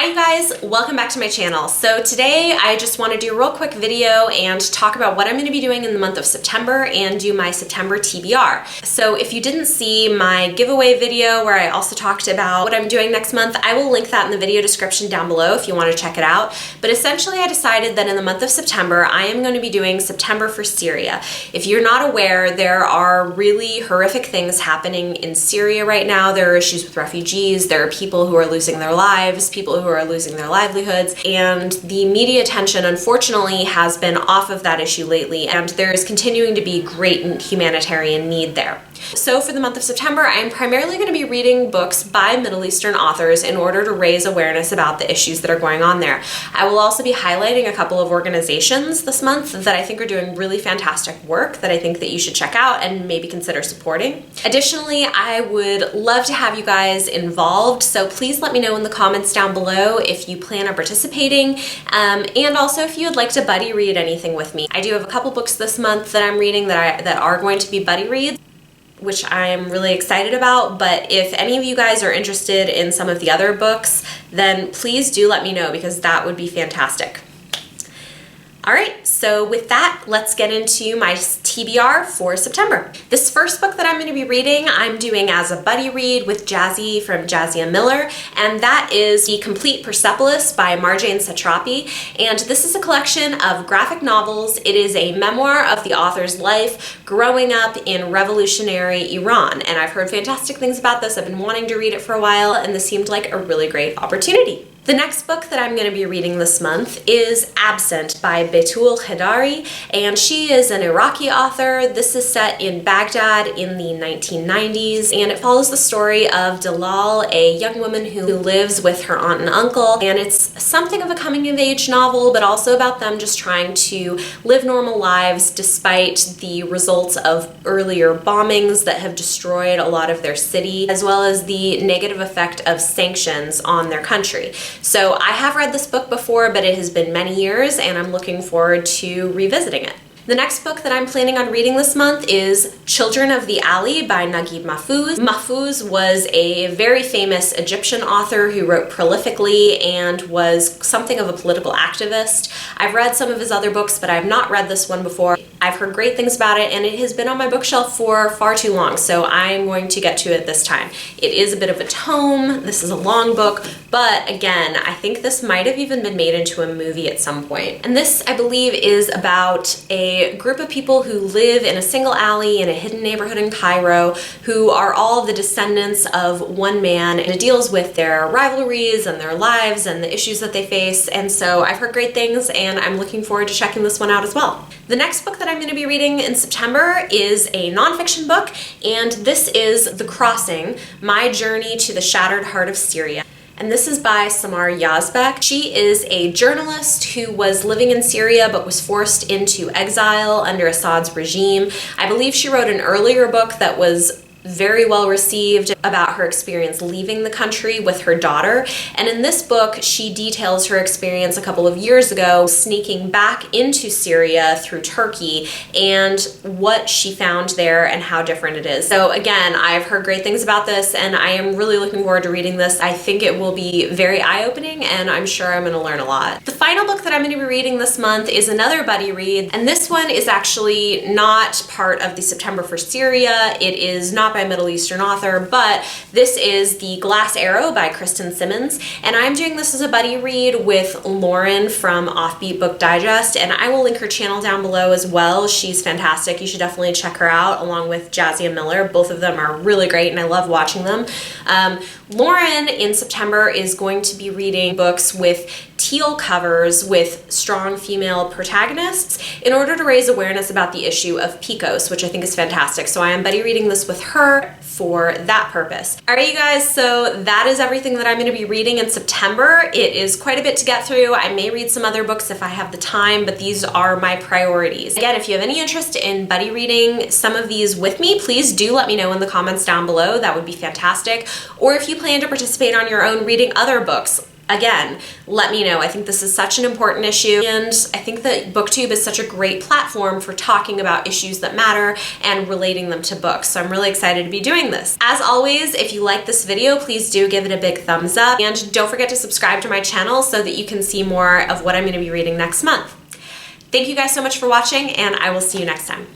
Hi you guys, welcome back to my channel. So today I just want to do a real quick video and talk about what I'm going to be doing in the month of September and do my September TBR. So if you didn't see my giveaway video where I also talked about what I'm doing next month, I will link that in the video description down below if you want to check it out. But essentially I decided that in the month of September I am going to be doing September for Syria. If you're not aware, there are really horrific things happening in Syria right now. There are issues with refugees, there are people who are losing their lives, people who are losing their livelihoods, and the media attention unfortunately has been off of that issue lately, and there is continuing to be great humanitarian need there. So for the month of September, I am primarily going to be reading books by Middle Eastern authors in order to raise awareness about the issues that are going on there. I will also be highlighting a couple of organizations this month that I think are doing really fantastic work that I think that you should check out and maybe consider supporting. Additionally, I would love to have you guys involved, so please let me know in the comments down below if you plan on participating, and also if you would like to buddy read anything with me. I do have a couple books this month that I'm reading that are going to be buddy reads, which I'm really excited about, but if any of you guys are interested in some of the other books, then please do let me know because that would be fantastic. Alright, so with that, let's get into my TBR for September. This first book that I'm going to be reading, I'm doing as a buddy read with Jazzy from Jazzy & Miller, and that is the Complete Persepolis by Marjane Satrapi, and this is a collection of graphic novels. It is a memoir of the author's life growing up in revolutionary Iran, and I've heard fantastic things about this. I've been wanting to read it for a while, and this seemed like a really great opportunity. The next book that I'm going to be reading this month is Absent by Betul Khedari, and she is an Iraqi author. This is set in Baghdad in the 1990s, and it follows the story of Dalal, a young woman who lives with her aunt and uncle, and it's something of a coming-of-age novel, but also about them just trying to live normal lives despite the results of earlier bombings that have destroyed a lot of their city, as well as the negative effect of sanctions on their country. So I have read this book before, but it has been many years, and I'm looking forward to revisiting it. The next book that I'm planning on reading this month is Children of the Alley by Naguib Mahfouz. Mahfouz was a very famous Egyptian author who wrote prolifically and was something of a political activist. I've read some of his other books, but I've not read this one before. I've heard great things about it, and it has been on my bookshelf for far too long, so I'm going to get to it this time. It is a bit of a tome. This is a long book, but again, I think this might have even been made into a movie at some point. And this, I believe, is about a group of people who live in a single alley in a hidden neighborhood in Cairo who are all the descendants of one man, and it deals with their rivalries and their lives and the issues that they face. And so I've heard great things, and I'm looking forward to checking this one out as well. The next book that I'm going to be reading in September is a nonfiction book, and this is The Crossing: My Journey to the Shattered Heart of Syria. And this is by Samar Yazbek. She is a journalist who was living in Syria but was forced into exile under Assad's regime. I believe she wrote an earlier book that was very well received about her experience leaving the country with her daughter. And in this book, she details her experience a couple of years ago sneaking back into Syria through Turkey and what she found there and how different it is. So again, I've heard great things about this, and I am really looking forward to reading this. I think it will be very eye-opening, and I'm sure I'm going to learn a lot. The final book that I'm going to be reading this month is another buddy read, and this one is actually not part of the September for Syria. It is not by a Middle Eastern author, but this is The Glass Arrow by Kristen Simmons, and I'm doing this as a buddy read with Lauren from Offbeat Book Digest, and I will link her channel down below as well. She's fantastic. You should definitely check her out, along with Jazzy & Miller. Both of them are really great, and I love watching them. Lauren in September is going to be reading books with teal covers with strong female protagonists in order to raise awareness about the issue of PCOS, which I think is fantastic. So I am buddy reading this with her for that purpose. Alright you guys, so that is everything that I'm going to be reading in September. It is quite a bit to get through. I may read some other books if I have the time, but these are my priorities. Again, if you have any interest in buddy reading some of these with me, please do let me know in the comments down below. That would be fantastic. Or if you plan to participate on your own reading other books, again, let me know. I think this is such an important issue, and I think that BookTube is such a great platform for talking about issues that matter and relating them to books. So I'm really excited to be doing this. As always, if you like this video, please do give it a big thumbs up, and don't forget to subscribe to my channel so that you can see more of what I'm going to be reading next month. Thank you guys so much for watching, and I will see you next time.